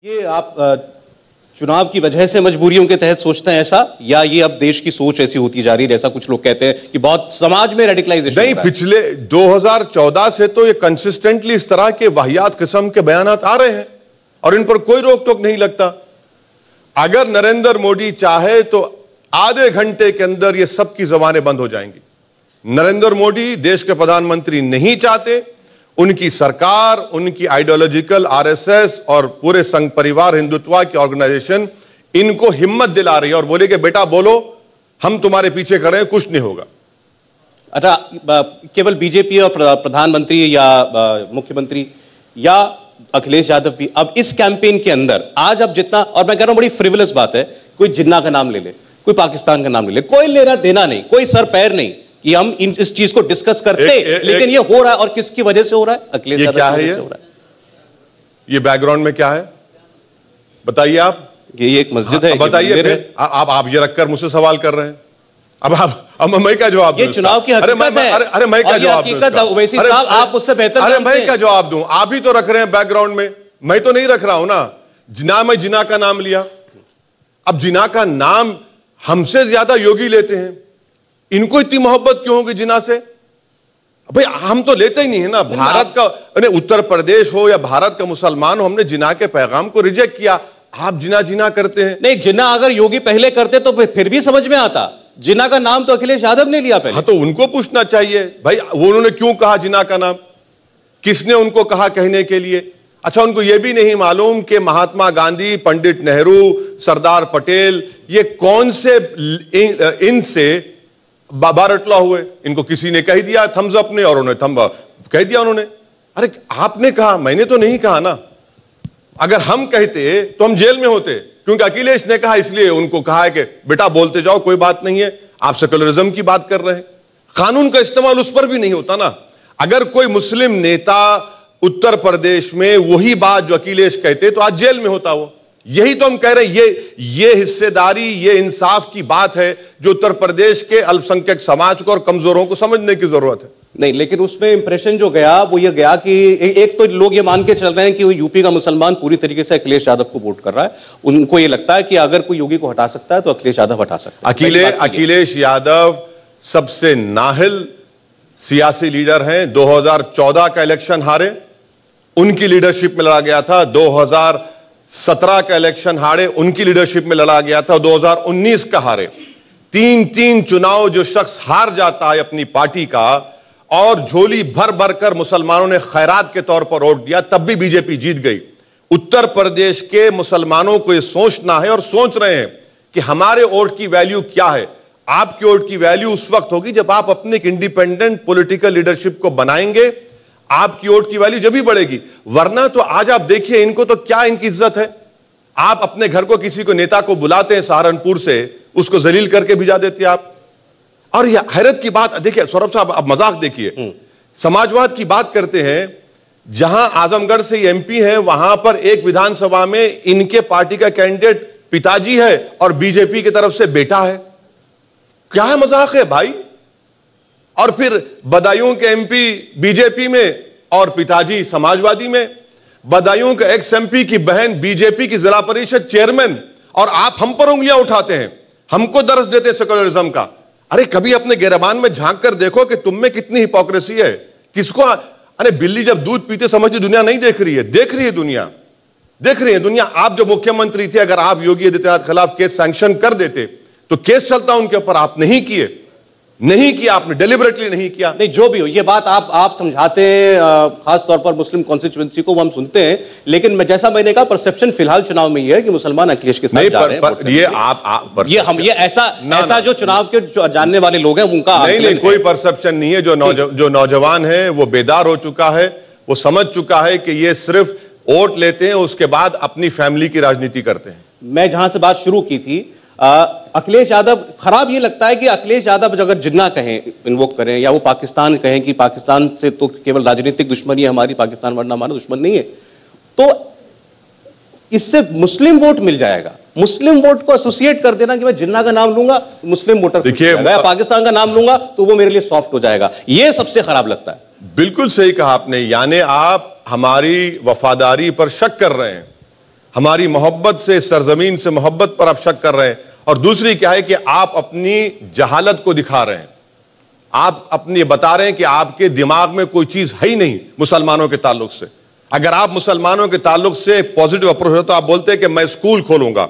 ये आप चुनाव की वजह से मजबूरियों के तहत सोचते हैं ऐसा, या ये अब देश की सोच ऐसी होती जा रही है जैसा कुछ लोग कहते हैं कि बहुत समाज में रेडिकलाइजेशन नहीं, पिछले 2014 से तो ये कंसिस्टेंटली इस तरह के वाहियात किस्म के बयानात आ रहे हैं और इन पर कोई रोक टोक नहीं लगता। अगर नरेंद्र मोदी चाहे तो आधे घंटे के अंदर ये सबकी जबानें बंद हो जाएंगी। नरेंद्र मोदी देश के प्रधानमंत्री नहीं चाहते, उनकी सरकार, उनकी आइडियोलॉजिकल आरएसएस और पूरे संघ परिवार हिंदुत्व की ऑर्गेनाइजेशन इनको हिम्मत दिला रही है और बोले कि बेटा बोलो, हम तुम्हारे पीछे खड़े हैं, कुछ नहीं होगा। अच्छा, केवल बीजेपी और प्रधानमंत्री या मुख्यमंत्री या अखिलेश यादव भी अब इस कैंपेन के अंदर आज अब जितना, और मैं कह रहा हूं बड़ी फ्रिवलस बात है, कोई जिन्ना का नाम ले ले, कोई पाकिस्तान का नाम ले ले, कोई लेना देना नहीं, कोई सर पैर नहीं कि हम इस चीज को डिस्कस करते, लेकिन ये हो रहा है और किसकी वजह से हो रहा है? अखिलेश यादव क्या है ये? ये बैकग्राउंड में क्या है बताइए आप। ये एक मस्जिद है, बताइए फिर। आप ये रखकर मुझसे सवाल कर रहे हैं। अब मैं क्या जवाब दूं? ये चुनाव की हकीकत है। अरे मैं क्या जवाब दूं? ओवैसी साहब, आप उससे बेहतर। अरे मैं क्या जवाब दूं? आप ही तो रख रहे हैं बैकग्राउंड में, मैं तो नहीं रख रहा हूं ना। जिना में जिना का नाम लिया, अब जिना का नाम हमसे ज्यादा योगी लेते हैं, इनको इतनी मोहब्बत क्यों होगी जिना से? भाई हम तो लेते ही नहीं है ना। भारत का, उत्तर प्रदेश हो या भारत का मुसलमान हो, हमने जिना के पैगाम को रिजेक्ट किया। आप जिना जिना करते हैं। नहीं, जिना अगर योगी पहले करते तो फिर भी समझ में आता। जिना का नाम तो अखिलेश यादव ने लिया पहले। हाँ, तो उनको पूछना चाहिए भाई, वो उन्होंने क्यों कहा जिना का नाम, किसने उनको कहा कहने के लिए? अच्छा, उनको यह भी नहीं मालूम कि महात्मा गांधी, पंडित नेहरू, सरदार पटेल, ये कौन से इनसे बारटला हुए? इनको किसी ने कह दिया थम्स अप ने, और उन्हें थम्स कह दिया उन्होंने। अरे आपने कहा, मैंने तो नहीं कहा ना। अगर हम कहते तो हम जेल में होते, क्योंकि अखिलेश ने कहा, इसलिए उनको कहा है कि बेटा बोलते जाओ, कोई बात नहीं है। आप सेकुलरिज्म की बात कर रहे हैं, कानून का इस्तेमाल उस पर भी नहीं होता ना। अगर कोई मुस्लिम नेता उत्तर प्रदेश में वही बात जो अखिलेश कहते तो आज जेल में होता वो। यही तो हम कह रहे हैं, ये हिस्सेदारी, ये इंसाफ की बात है जो उत्तर प्रदेश के अल्पसंख्यक समाज को और कमजोरों को समझने की जरूरत है। नहीं, लेकिन उसमें इंप्रेशन जो गया वो ये गया कि एक तो लोग ये मान के चल रहे हैं कि वो यूपी का मुसलमान पूरी तरीके से अखिलेश यादव को वोट कर रहा है। उनको ये लगता है कि अगर कोई योगी को हटा सकता है तो अखिलेश यादव हटा सकता है। अखिलेश यादव सबसे नाहिल सियासी लीडर हैं। 2014 का इलेक्शन हारे, उनकी लीडरशिप में लड़ा गया था। 2017 का इलेक्शन हारे, उनकी लीडरशिप में लड़ा गया था। 2019 का हारे। तीन चुनाव जो शख्स हार जाता है अपनी पार्टी का और झोली भर भर कर मुसलमानों ने खैरात के तौर पर वोट दिया, तब भी बीजेपी जीत गई। उत्तर प्रदेश के मुसलमानों को यह सोचना है और सोच रहे हैं कि हमारे वोट की वैल्यू क्या है। आपकी वोट की वैल्यू उस वक्त होगी जब आप अपने एक इंडिपेंडेंट पॉलिटिकल लीडरशिप को बनाएंगे, आपकी वोट की वैल्यू जब भी बढ़ेगी। वरना तो आज आप देखिए, इनको तो क्या इनकी इज्जत है। आप अपने घर को किसी को नेता को बुलाते हैं सहारनपुर से, उसको जलील करके भिजा देते हैं आप। और यह हैरत की बात देखिए सौरभ साहब, अब मजाक देखिए, समाजवाद की बात करते हैं, जहां आजमगढ़ से एमपी है, वहां पर एक विधानसभा में इनके पार्टी का कैंडिडेट पिताजी है और बीजेपी की तरफ से बेटा है। क्या है, मजाक है भाई? और फिर बदायूं के एमपी बीजेपी में और पिताजी समाजवादी में। बदायूं के एक्स एमपी की बहन बीजेपी की जिला परिषद चेयरमैन, और आप हम पर उंगलियां उठाते हैं, हमको दर्ज देते सेकुलरिज्म का। अरे कभी अपने गिरबान में झांक कर देखो कि तुम में कितनी हिपोक्रेसी है। किसको, अरे बिल्ली जब दूध पीते समझती दुनिया नहीं देख रही है। देख रही है दुनिया, देख रही है दुनिया। आप जो मुख्यमंत्री थे, अगर आप योगी आदित्यनाथ के खिलाफ केस सैंक्शन कर देते तो केस चलता उनके ऊपर। आप नहीं किए, नहीं किया आपने, डेलिबरेटली नहीं किया। नहीं, जो भी हो, ये बात आप समझाते हैं, खास तौर पर मुस्लिम कॉन्स्टिट्यूएंसी को, वो हम सुनते हैं। लेकिन जैसा मैंने कहा, परसेप्शन फिलहाल चुनाव में ये है कि मुसलमान अखिलेश के साथ जा रहे हैं। ये ऐसा जो चुनाव के जानने वाले लोग हैं उनका नहीं, कोई परसेप्शन नहीं है। जो नौजवान है वो बेदार हो चुका है, वो समझ चुका है कि ये सिर्फ वोट लेते हैं, उसके बाद अपनी फैमिली की राजनीति करते हैं। मैं जहां से बात शुरू की थी, अखिलेश यादव, खराब ये लगता है कि अखिलेश यादव अगर जिन्ना कहें, इन्वोक करें, या वो पाकिस्तान कहें कि पाकिस्तान से तो केवल राजनीतिक दुश्मनी है हमारी, पाकिस्तान वरना हमारा दुश्मन नहीं है, तो इससे मुस्लिम वोट मिल जाएगा। मुस्लिम वोट को एसोसिएट कर देना कि मैं जिन्ना का नाम लूंगा, मुस्लिम वोटर, देखिए मैं पाकिस्तान का नाम लूंगा तो वो मेरे लिए सॉफ्ट हो जाएगा। यह सबसे खराब लगता है। बिल्कुल सही कहा आपने। यानी आप हमारी वफादारी पर शक कर रहे हैं। हमारी मोहब्बत से, सरजमीन से मोहब्बत पर आप शक कर रहे हैं। और दूसरी क्या है कि आप अपनी जहालत को दिखा रहे हैं। आप अपनी बता रहे हैं कि आपके दिमाग में कोई चीज है ही नहीं मुसलमानों के ताल्लुक से। अगर आप मुसलमानों के ताल्लुक से पॉजिटिव अप्रोच हो तो आप बोलते हैं कि मैं स्कूल खोलूंगा,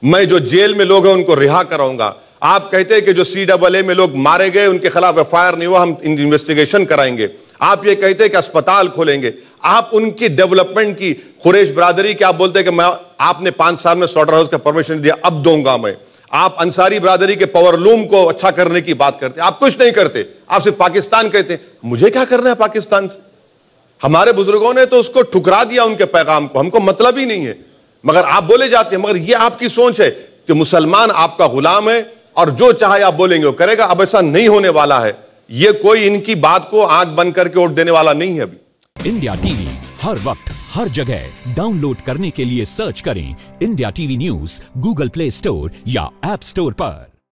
मैं जो जेल में लोग हैं उनको रिहा कराऊंगा। आप कहते हैं कि जो CAA में लोग मारे गए उनके खिलाफ FIR नहीं हुआ, हम इन्वेस्टिगेशन कराएंगे। आप ये कहते हैं कि अस्पताल खोलेंगे। आप उनकी डेवलपमेंट की, कुरैश बरादरी की आप बोलते हैं कि मैं, आपने 5 साल में स्लॉटर हाउस का परमिशन दिया, अब दूंगा मैं। आप अंसारी बरादरी के पावरलूम को अच्छा करने की बात करते हैं। आप कुछ नहीं करते, आप सिर्फ पाकिस्तान कहते हैं। मुझे क्या करना है पाकिस्तान से? हमारे बुजुर्गों ने तो उसको ठुकरा दिया, उनके पैगाम को, हमको मतलब ही नहीं है। मगर आप बोले जाते हैं। मगर यह आपकी सोच है कि मुसलमान आपका गुलाम है और जो चाहे आप बोलेंगे वो करेगा। अब ऐसा नहीं होने वाला है। यह कोई इनकी बात को आंख बंद करके वोट देने वाला नहीं है अभी। इंडिया टीवी हर वक्त हर जगह डाउनलोड करने के लिए सर्च करें India TV news Google play store या ऐप स्टोर पर।